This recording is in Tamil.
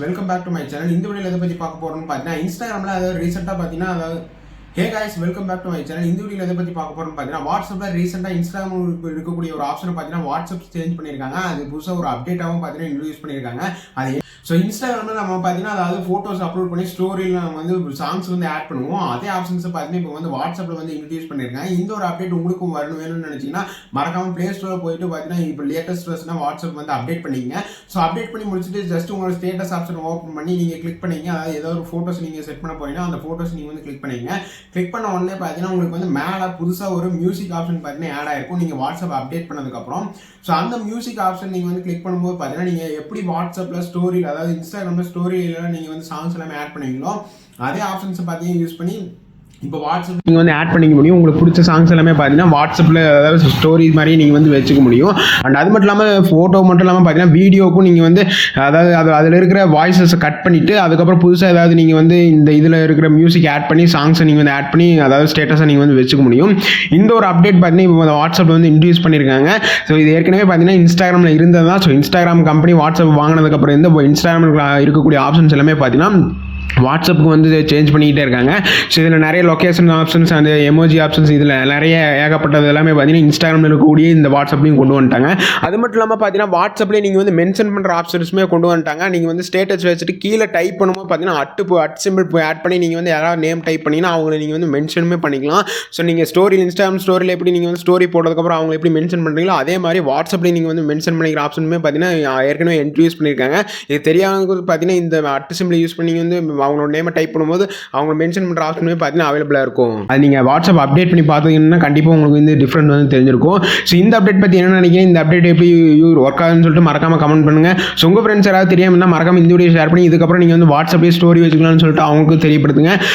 Welcome back to my channel. இந்த வீடியோவில் எதை பற்றி பார்க்க போகிறோம்னு பார்த்தீங்கன்னா இன்ஸ்டாகிராமில் அதாவது ரீசெண்டாக பார்த்தீங்கன்னா hey guys welcome back to my channel. இந்த வீடியோவில் எதை பற்றி பார்க்க போகிறோம்னு பார்த்தீங்கன்னா வாட்ஸ்அப்பில் ரீசெண்டாக இன்ஸ்டாகிராம் இருக்கக்கூடிய ஒரு ஆப்ஷனை பார்த்தீங்கன்னா வாட்ஸ்அப் சேஞ்ச் பண்ணியிருக்காங்க. அது புதுசாக ஒரு அப்டேட்டாகவும் பார்த்தீங்கன்னா இன்ட்ரடியூஸ் பண்ணியிருக்காங்க. அது ஸோ இன்ஸ்டாகிராமில் நம்ம பார்த்தீங்கன்னா அதாவது ஃபோட்டோஸ் அப்லோட் பண்ணி ஸ்டோரியில் நம்ம வந்து சாங்ஸ் வந்து ஆட் பண்ணுவோம். அதே ஆப்ஷன்ஸை பார்த்தீங்கன்னா இப்போ வந்து வாட்ஸ்அப்பில் வந்து இன்ட்ரடியூஸ் பண்ணியிருக்காங்க. இந்த ஒரு அப்டேட் உங்களுக்கும் வேணும்னு நினச்சிங்கன்னா மறக்காமல் ப்ளே ஸ்டோரில் போயிட்டு பார்த்தீங்கன்னா இப்போ லேட்டஸ்ட் வெர்ஷனாக வாட்ஸ்அப் வந்து அப்டேட் பண்ணிக்கங்க. ஸோ அப்டேட் பண்ணி முடிச்சுட்டு ஜஸ்ட் உங்களோட ஸ்டேட்டஸ் ஆப்ஷன் ஓப்பன் பண்ணி நீங்கள் கிளிக் பண்ணிங்க. அதாவது ஏதோ ஒரு ஃபோட்டோஸ் நீங்கள் செட் பண்ண போயிங்கன்னா அந்த ஃபோட்டோஸ் நீங்கள் வந்து கிளிக் பண்ணிங்க. கிளிக் பண்ண உடனே பார்த்தீங்கன்னா உங்களுக்கு வந்து மேலே புதுசாக ஒரு மியூசிக் ஆப்ஷன் பார்த்தீங்கன்னா ஆட் ஆயிருக்கும் நீங்கள் வாட்ஸ்அப் அப்டேட் பண்ணதுக்கப்புறம். ஸோ அந்த மியூசிக் ஆப்ஷன் நீங்கள் வந்து கிளிக் பண்ணும்போது பார்த்தீங்கன்னா நீங்கள் எப்படி வாட்ஸ்அப்பில் ஸ்டோரி அதாவது இன்ஸ்டாகிராமில் ஸ்டோரியில் நீங்கள் வந்து சாங்ஸ் எல்லாமே ஆட் பண்ணுவீங்களோ அதே ஆப்ஷன்ஸை பார்த்தீங்கன்னா யூஸ் பண்ணி இப்போ வாட்ஸ்அப் நீங்கள் வந்து ஆட் பண்ணிக்க முடியும். உங்களுக்கு பிடிச்ச சாங்ஸ் எல்லாமே பார்த்தீங்கன்னா வாட்ஸ்அப்பில் அதாவது ஸ்டோரி மாதிரி நீங்கள் வந்து வச்சுக்க முடியும். அண்ட் அது மட்டும் இல்லாமல் ஃபோட்டோ மட்டும் இல்லாமல் பார்த்தீங்கன்னா வீடியோக்கும் நீங்கள் வந்து அதாவது அதில் இருக்கிற வாய்ஸஸை கட் பண்ணிவிட்டு அதுக்கப்புறம் புதுசாக ஏதாவது நீங்கள் வந்து இந்த இதில் இருக்கிற மியூசிக் ஆட் பண்ணி சாங்ஸை நீங்கள் வந்து ஆட் பண்ணி அதாவது ஸ்டேட்டஸை நீங்கள் வந்து வச்சுக்க முடியும். இந்த ஒரு அப்டேட் பார்த்தீங்கன்னா இப்போ வாட்ஸ்அப்பில் வந்து இன்ட்ரடியூஸ் பண்ணியிருக்காங்க. ஸோ இது ஏற்கனவே பார்த்தீங்கன்னா இன்ஸ்டாகிராமில் இருந்தது தான். ஸோ இன்ஸ்டாகிராம் கம்பெனி வாட்ஸ்அப் வாங்கினதுக்கப்புறம் இந்த இன்ஸ்டாகிராமில் இருக்கக்கூடிய ஆப்ஷன்ஸ் எல்லாமே பார்த்தீங்கன்னா வாட்ஸ்அப்புக்கு வந்து சேஞ்ச் பண்ணிக்கிட்டே இருக்காங்க. ஸோ இதில் நிறைய லொக்கேஷன் ஆப்ஷன்ஸ் அந்த எமோஜி ஆப்ஷன்ஸ் இதில் நிறைய ஏகப்பட்டது எல்லாமே பார்த்தீங்கன்னா இன்ஸ்டாகிராமில் இருக்கக்கூடிய இந்த வாட்ஸ்அப்லையும் கொண்டு வந்துட்டாங்க. அது மட்டும் இல்லாமல் பார்த்தீங்கன்னா வாட்ஸ்அப்லேயே நீங்கள் வந்து மென்ஷன் பண்ணுற ஆப்ஷன்ஸுமே கொண்டு வந்துட்டாங்க. நீங்கள் வந்து ஸ்டேட்டஸ் வச்சுட்டு கீழே டைப் பண்ணும்போது பார்த்தீங்கன்னா அட் சிம்பிள் ஆட் பண்ணி நீங்கள் வந்து யாராவது நேம் டைப் பண்ணிங்கன்னா அவங்களை நீங்கள் வந்து மென்ஷனுமே பண்ணிக்கலாம். ஸோ நீங்கள் ஸ்டோரி இன்ஸ்டாகிராம் ஸ்டோரியில் எப்படி நீங்கள் வந்து ஸ்டோரி போட்டதுக்கப்புறம் அவங்க எப்படி மென்ஷன் பண்ணுறீங்களோ அதே மாதிரி வாட்ஸ்அப்லேயே நீங்கள் வந்து மென்ஷன் பண்ணிக்கிற ஆப்ஷனுமே பார்த்தீங்கன்னா ஏற்கனவே இன்ட்ரடியூஸ் பண்ணியிருக்காங்க. இது தெரியாதவங்களுக்கு பார்த்தீங்கன்னா இந்த அட் சிம்பிள் யூஸ் பண்ணி வந்து அவங்களோட நேமை டைப் பண்ணும்போது அவங்க மென்ஷன் பண்ணுற ஆப்ஷனுமே பார்த்தீங்கன்னா அவைலபிளாக இருக்கும். அது நீங்கள் வாட்ஸ்அப் அப்டேட் பண்ணி பார்த்தீங்கன்னா கண்டிப்பாக உங்களுக்கு வந்து டிஃப்ரெண்ட் வந்து தெரிஞ்சிருக்கும். ஸோ இந்த அப்டேட் பற்றி என்ன நினைக்கிறேன், இந்த அப்டேட் எப்படி ஒர்க் ஆகுதுன்னு சொல்லிட்டு மறக்காமல் கமெண்ட் பண்ணுங்கள். ஸோ உங்கள் ஃப்ரெண்ட்ஸ் யாராவது தெரியாமல் இருந்தால் மறக்காமல் இந்த வீடியோ ஷேர் பண்ணி இதுக்கப்புறம் நீங்கள் வந்து வாட்ஸ்அப்லேயே ஸ்டோரி வச்சுக்கலாம்னு சொல்லிட்டு அவங்களுக்கு தெரியப்படுத்துங்க.